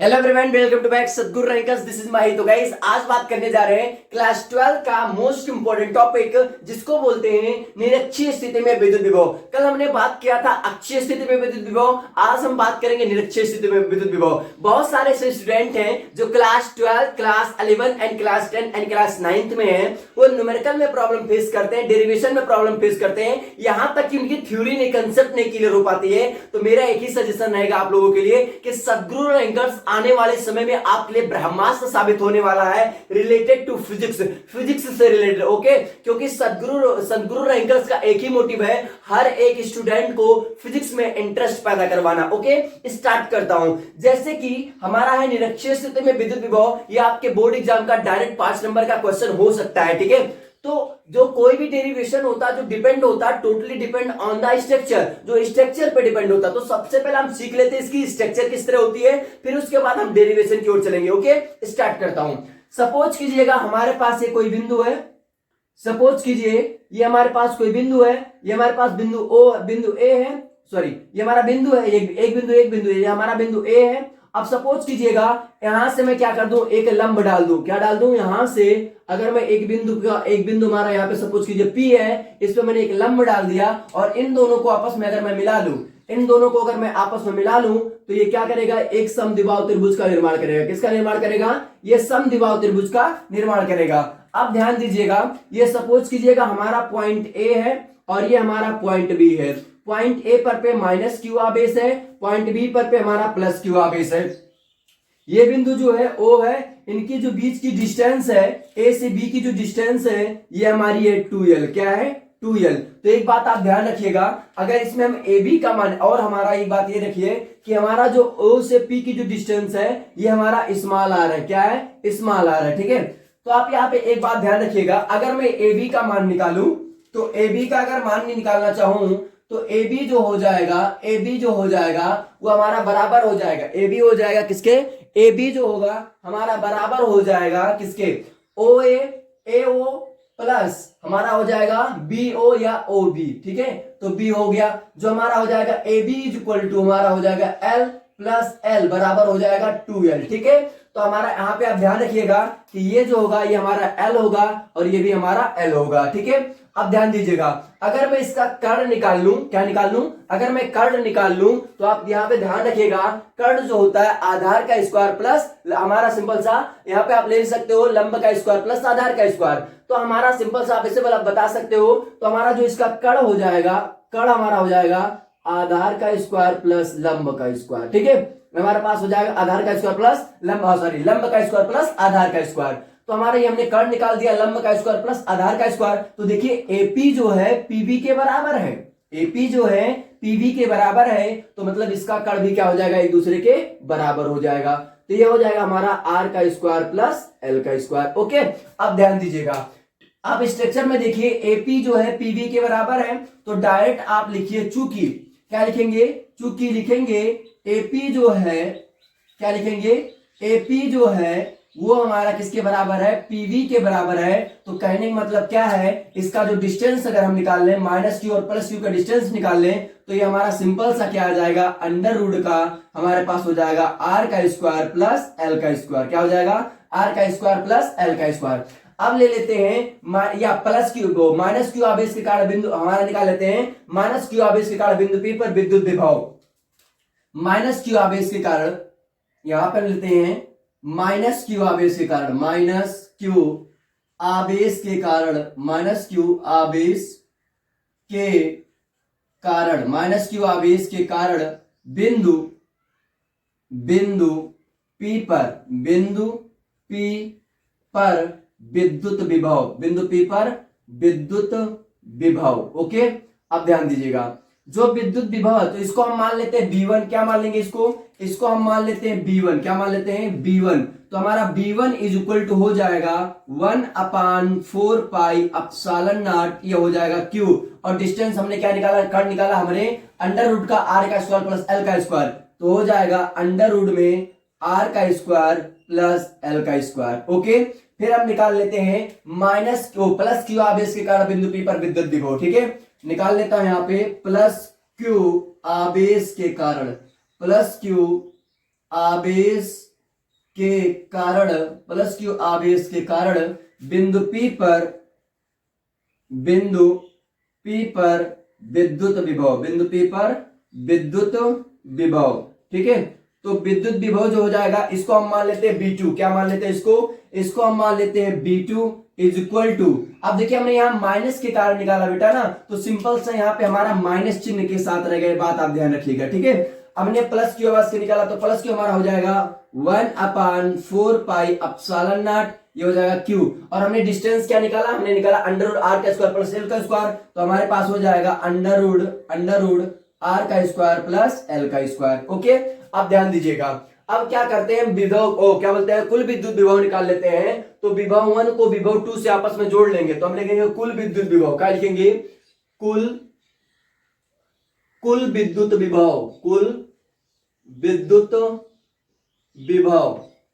Hello everyone, welcome to back Sadguru rankers. This is Mahi. तो guys, आज बात करने जा रहे हैं क्लास 12 का मोस्ट इंपोर्टेंट टॉपिक, जिसको बोलते हैं निरक्षीय स्थिति में विद्युत विभव। कल हमने बात किया था अक्षीय स्थिति में विद्युत विभव, आज हम बात करेंगे निरक्षीय स्थिति में विद्युत विभव। बहुत सारे ऐसे स्टूडेंट हैं जो class 12, class 11 and class 10 and class 9 में हैं, वो न्यूमेरिकल में प्रॉब्लम फेस करते हैं, डेरिवेशन में प्रॉब्लम फेस करते हैं, यहां तक कि उनकी थ्योरी नहीं, कंसेप्ट नहीं क्लियर हो पाती है। तो मेरा एक ही सजेशन रहेगा आप लोगों के लिए कि सद्गुरु रैंकर्स आने वाले समय में आपके लिए ब्रह्मास्त्र साबित होने वाला है रिलेटेड टू फिजिक्स से रिलेटेड। ओके, क्योंकि सद्गुरु रैंकर्स का एक ही मोटिव है, हर एक स्टूडेंट को फिजिक्स में इंटरेस्ट पैदा करवाना। ओके, स्टार्ट करता हूं। जैसे कि हमारा है निरक्षीय स्थिति में विद्युत विभव, यह आपके बोर्ड एग्जाम का डायरेक्ट 5 नंबर का क्वेश्चन हो सकता है। ठीक है, तो जो कोई भी डेरिवेशन होता है, जो डिपेंड होता है, totally depend on the structure, जो स्ट्रक्चर पे डिपेंड होता है। तो सबसे पहले हम सीख लेते हैं इसकी स्ट्रक्चर किस तरह होती है, फिर उसके बाद हम डेरिवेशन की ओर चलेंगे। ओके, स्टार्ट करता हूं। सपोज कीजिएगा हमारे पास ये कोई बिंदु है, सपोज कीजिए ये हमारे पास कोई बिंदु है, ये हमारे पास बिंदु ए है, सॉरी ये हमारा बिंदु है, एक बिंदु है, ये हमारा बिंदु ए है। अब सपोज कीजिएगा यहां से मैं क्या कर दूं, एक लंब डाल दूं। क्या डाल दूं? यहां से अगर मैं एक बिंदु हमारा यहाँ पे सपोज कीजिए पी है, इस पे मैंने एक लंब डाल दिया, और इन दोनों को आपस में अगर मैं मिला लूं, इन दोनों को अगर मैं आपस में मिला लूं, तो ये क्या करेगा? एक समद्विबाहु त्रिभुज का निर्माण करेगा। किसका निर्माण करेगा? ये समद्विबाहु त्रिभुज का निर्माण करेगा। अब ध्यान दीजिएगा, ये सपोज कीजिएगा हमारा पॉइंट ए है और ये हमारा पॉइंट बी है। पॉइंट ए पर पे माइनस क्यू आवेश है, पॉइंट बी पर पे हमारा प्लस क्यू आवेश है। ये बिंदु जो है ओ है, इनकी जो बीच की डिस्टेंस है, ए से बी की जो डिस्टेंस है, ये हमारी है 2l। क्या है? 2l। तो एक बात आप ध्यान रखिएगा, अगर इसमें हम ए बी का मान, और हमारा एक बात ये रखिए कि हमारा जो ओ से पी की जो डिस्टेंस है, ये हमारा स्मॉल आर है। क्या है? स्मॉल आर है। ठीक है, तो आप यहाँ पे एक बात ध्यान रखिएगा, अगर मैं ए बी का मान निकालूं, तो ए बी का अगर मान निकालना चाहूं, तो ए बी जो हो जाएगा वो हमारा बराबर हो जाएगा, ए बी हो जाएगा किसके? ए बी जो होगा हमारा बराबर हो जाएगा किसके? ओ ए ओ प्लस हमारा हो जाएगा बी ओ या ओ बी। ठीक है, तो बी हो गया, जो हमारा हो जाएगा A B is equal to हमारा हो जाएगा एल प्लस एल बराबर हो जाएगा 2l। ठीक है, तो हमारा यहाँ पे आप ध्यान रखिएगा कि ये जो होगा ये हमारा एल होगा और ये भी हमारा एल होगा। ठीक है, अब ध्यान दीजिएगा, अगर मैं इसका कर्ण निकाल लूं, क्या निकाल लूं? अगर मैं कर्ण निकाल लूं, तो आप यहाँ पे ध्यान रखिएगा, कर्ण जो होता है आधार का स्क्वायर प्लस हमारा सिंपल सा, यहाँ पे आप ले सकते हो लंब का स्क्वायर प्लस आधार का स्क्वायर। तो हमारा सिंपल सा आप इसे बता सकते हो, तो हमारा जो इसका कर्ण हो जाएगा, कर्ण हमारा हो जाएगा आधार का स्क्वायर प्लस लंब का स्क्वायर। ठीक है, हमारे पास हो जाएगा आधार का स्क्वायर प्लस लंब का स्क्वायर प्लस आधार का स्क्वायर। तो हमारा ये हमने कर्ण निकाल दिया, लंब का स्क्वायर प्लस आधार का स्क्वायर। तो देखिए एपी जो है पीबी के बराबर है, एपी जो है पीबी के बराबर है, तो मतलब इसका कर्ण भी क्या हो जाएगा? एक दूसरे के बराबर हो जाएगा। तो ये हो जाएगा हमारा आर का स्क्वायर प्लस एल का स्क्वायर। ओके, अब ध्यान दीजिएगा, आप स्ट्रक्चर में देखिए एपी जो है पीबी के बराबर है, तो डायरेक्ट आप लिखिए चूंकि, क्या लिखेंगे? चूंकि लिखेंगे एपी जो है, क्या लिखेंगे? एपी जो है वो हमारा किसके बराबर है? पीवी के बराबर है। तो कहने का मतलब क्या है, इसका जो डिस्टेंस अगर हम निकाल लें, माइनस क्यू और प्लस क्यू का डिस्टेंस निकाल लें, तो ये हमारा सिंपल सा क्या आ जाएगा? अंडर रूट का हमारे पास हो जाएगा आर का स्क्वायर प्लस एल का स्क्वायर। क्या हो जाएगा? आर का स्क्वायर प्लस एल का स्क्वायर। अब ले लेते हैं या प्लस क्यू को, माइनस क्यू आवेश के कारण बिंदु हमारा निकाल लेते हैं, माइनस क्यू आवेश के कारण बिंदु पी पर विद्युत विभव, माइनस क्यू आवेश के कारण, यहां पर लेते हैं माइनस क्यू आवेश के कारण, माइनस क्यू आवेश के कारण, माइनस क्यू आवेश के कारण, माइनस क्यू आवेश के कारण बिंदु पी पर विद्युत विभव, बिंदु पी पर विद्युत विभव। ओके, अब ध्यान दीजिएगा, जो विद्युत विभव है तो इसको हम मान लेते हैं B1। क्या मान लेंगे? इसको हम मान लेते हैं B1। क्या मान लेते हैं? B1। तो हमारा B1 इज इक्वल टू हो जाएगा 1/4 पाई एप्सिलॉन नॉट, ये हो जाएगा Q, और डिस्टेंस हमने क्या निकाला? कर्ण निकाला हमने अंडर रूट का आर का स्क्वायर प्लस एल का स्क्वायर, तो हो जाएगा अंडर रूट में आर का स्क्वायर प्लस एल का स्क्वायर। ओके, फिर हम निकाल लेते हैं माइनस क्यू प्लस क्यू आवेश के कारण बिंदु पी पर विद्युत विभव। ठीक है, निकाल लेता हूं यहां पे प्लस क्यू आवेश के कारण, प्लस क्यू आवेश के कारण, प्लस क्यू आवेश के कारण बिंदु P पर विद्युत विभव, बिंदु P पर विद्युत विभव, ठीक है। तो विद्युत विभव जो हो जाएगा इसको हम मान लेते हैं B2। क्या मान लेते हैं इसको हम मान लेते हैं B2 इज इक्वल टू, अब देखिए हमने यहाँ माइनस के कारण निकाला बेटा ना, तो सिंपल सा यहाँ पे हमारा माइनस चिन्ह के साथ रह गए, बात आप ध्यान रखिएगा, ठीक है। हमने प्लस क्यू आवाज से निकाला, तो प्लस क्यू हमारा हो जाएगा 1/4 पाई एप्सिलॉन नॉट, ये हो जाएगा क्यू। और हमने डिस्टेंस क्या निकाला, हमने निकाला अंडर रूट आर का स्क्वायर प्लस एल का स्क्वायर, तो हमारे पास हो जाएगा अंडर रूट आर का स्क्वायर प्लस एल का स्क्वायर। ओके, अब ध्यान दीजिएगा, अब क्या करते हैं विभव क्या बोलते हैं, कुल विद्युत विभव निकाल लेते हैं। तो विभव 1 को विभव 2 से आपस में जोड़ लेंगे, तो हम लिखेंगे कुल विद्युत विभव। क्या लिखेंगे, कुल विद्युत विभव।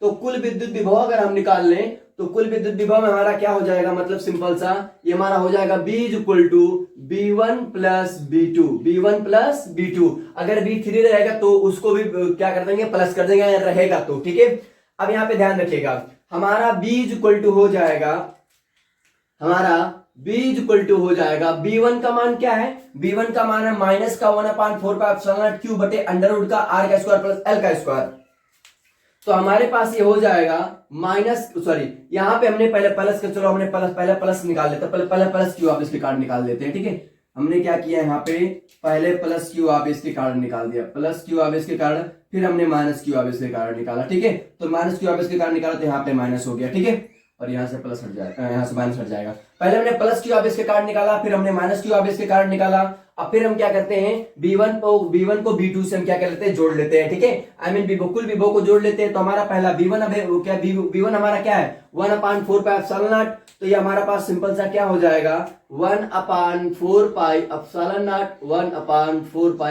तो कुल विद्युत विभव अगर हम निकाल लें तो कुल विद्युत विभव में हमारा क्या हो जाएगा, मतलब सिंपल सा ये हमारा हो जाएगा B is equal to B1 plus B2। अगर B3 रहेगा तो उसको भी क्या कर देंगे, प्लस कर देंगे, रहेगा तो, ठीक है। अब यहाँ पे ध्यान रखिएगा, हमारा B इज इक्वल टू हो जाएगा, B1 का मान क्या है, B1 का मान है माइनस का 1/4 पाई एप्सिलॉन नॉट क्यू बटे अंडर रूट का आर का स्क्वायर प्लस एल का स्क्वायर। तो हमारे पास ये हो जाएगा यहाँ पे हमने पहले प्लस का, चलो हमने पहले प्लस निकाल लेते हैं, पहले प्लस क्यू आप इसके कारण निकाल देते हैं, ठीक है। हमने क्या किया यहाँ पे, पहले प्लस क्यू आप इसके कारण निकाल दिया, प्लस क्यू आप इसके कारण, फिर हमने माइनस क्यू आप इसके कारण निकाला, ठीक है। तो माइनस क्यू आप इसके कारण निकाला तो यहाँ पे माइनस हो गया, ठीक है, और यहाँ से प्लस हट जाएगा, यहाँ से माइनस हट जाएगा। पहले हमने प्लस क्यू आप इसके कारण निकाला, फिर हमने माइनस क्यू आप इसके कारण निकाला। अब फिर हम क्या करते हैं, B1 को B2 से हम क्या कर लेते हैं, जोड़ लेते हैं, ठीक है। कुल विभव को जोड़ लेते हैं। तो हमारा पहला B1 B1 हमारा क्या है 1/4 पाई एप्सिलॉन नॉट, तो ये हमारा पास सिंपल सा क्या हो जाएगा 1/4 पाई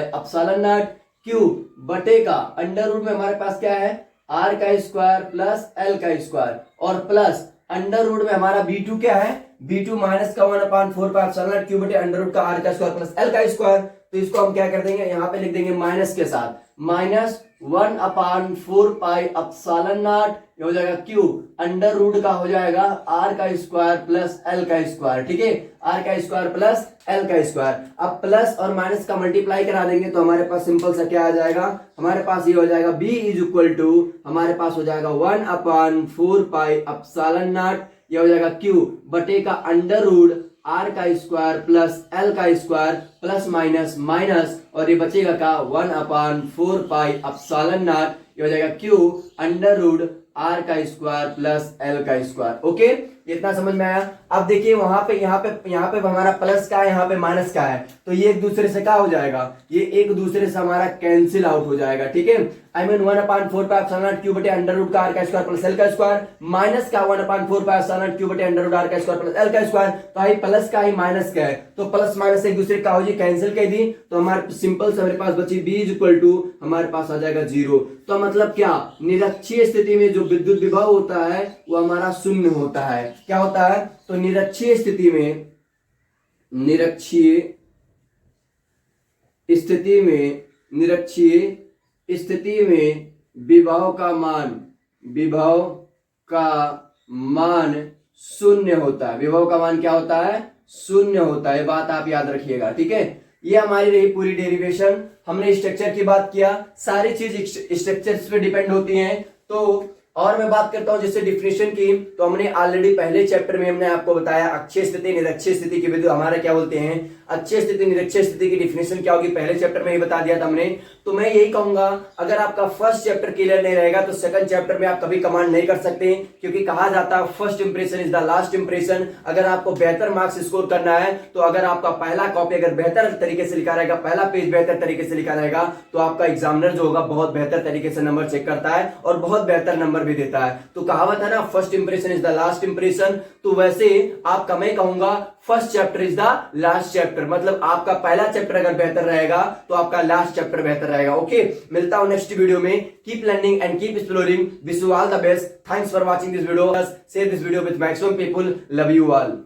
एप्सिलॉन नॉट क्यू बटे का अंडर रूट में हमारे पास क्या है आर का स्क्वायर प्लस एल का स्क्वायर, और प्लस अंडर रूट में हमारा B2 क्या है, B2 माइनस का 1/4 पाई एप्सिलॉन नॉट क्यू बटे अंडर रूट का आर का स्क्वायर प्लस एल का स्क्वायर। तो इसको हम क्या कर देंगे, यहाँ पे लिख देंगे माइनस के साथ, माइनस 1/4 पाई एप्सिलॉन नॉट, ये हो जाएगा क्यू अंडर रूट का हो जाएगा आर का स्क्वायर प्लस एल का स्क्वायर, ठीक है, आर का स्क्वायर प्लस एल का स्क्वायर। अब प्लस और माइनस का मल्टीप्लाई करा देंगे तो हमारे पास सिंपल सा क्या आ जाएगा, हमारे पास ये हो जाएगा B इज इक्वल टू, हमारे पास हो जाएगा 1/4 पाई एप्सिलॉन नॉट, ये हो जाएगा क्यू बटे का अंडर रूट आर का स्क्वायर प्लस एल का स्क्वायर प्लस माइनस माइनस, और ये बचेगा का 1/4 पाई एप्सिलॉन नॉट, ये हो जाएगा क्यू अंडर रूट आर का स्क्वायर प्लस एल का स्क्वायर। ओके, इतना समझ में आया। अब देखिए वहां पे यहाँ पे हमारा प्लस का है, यहाँ पे माइनस का है, तो ये एक दूसरे से क्या हो जाएगा, ये एक दूसरे से हमारा कैंसिल आउट हो जाएगा, ठीक है। 1/4 पाई एप्सिलॉन नॉट क्यू बटे अंडर रूट का आर का स्क्वायर प्लस एल का स्क्वायर माइनस का 1/4 पाई एप्सिलॉन नॉट क्यू बटे अंडर रूट आर का स्क्वायर प्लस एल का स्क्वायर। तो आई प्लस का ही माइनस का है, तो प्लस माइनस एक दूसरे का हो जी कैंसिल कर दी, तो हमारे सिंपल से हमारे पास बची B इज इक्वल टू, हमारे पास आ जाएगा 0। तो मतलब क्या, निरक्षीय स्थिति में जो विद्युत विभव होता है वो हमारा शून्य होता है। क्या होता है, तो निरक्षीय स्थिति में विभव का मान शून्य होता है। विभव का मान क्या होता है, शून्य होता है, बात आप याद रखिएगा, ठीक है। ये हमारी रही पूरी डेरिवेशन। हमने स्ट्रक्चर की बात किया, सारी चीज स्ट्रक्चर्स पे डिपेंड होती हैं। तो और मैं बात करता हूं जैसे डिफिनेशन की, तो हमने ऑलरेडी पहले चैप्टर में हमने आपको बताया अक्षीय स्थिति निरक्षीय स्थिति की विद्युत हमारा क्या बोलते हैं, अक्षीय स्थिति निरक्षीय स्थिति की डिफिनेशन क्या होगी, पहले चैप्टर में ही बता दिया था हमने। तो मैं यही कहूंगा, अगर आपका फर्स्ट चैप्टर क्लियर नहीं रहेगा तो सेकंड चैप्टर में आप कभी कमांड नहीं कर सकते, क्योंकि कहा जाता है first impression is the last impression. अगर आपको बेहतर मार्क्स स्कोर करना है तो अगर आपका पहला कॉपी अगर बेहतर तरीके से लिखा रहेगा, पहला पेज बेहतर तरीके से लिखा रहेगा, तो आपका एग्जामिनर जो होगा बहुत बेहतर तरीके से नंबर चेक करता है और बहुत बेहतर नंबर भी देता है। तो कहावत है ना, first impression is the last impression. तो वैसे आपका मैं कहूंगा first chapter is the last chapter, मतलब आपका पहला चैप्टर अगर बेहतर रहेगा तो आपका लास्ट चैप्टर बेहतर रहेगा। ओके, मिलता हूं नेक्स्ट वीडियो में। Keep learning and keep exploring. Wish you all the best. Thanks for watching this video. Share this video with maximum people. Love you all.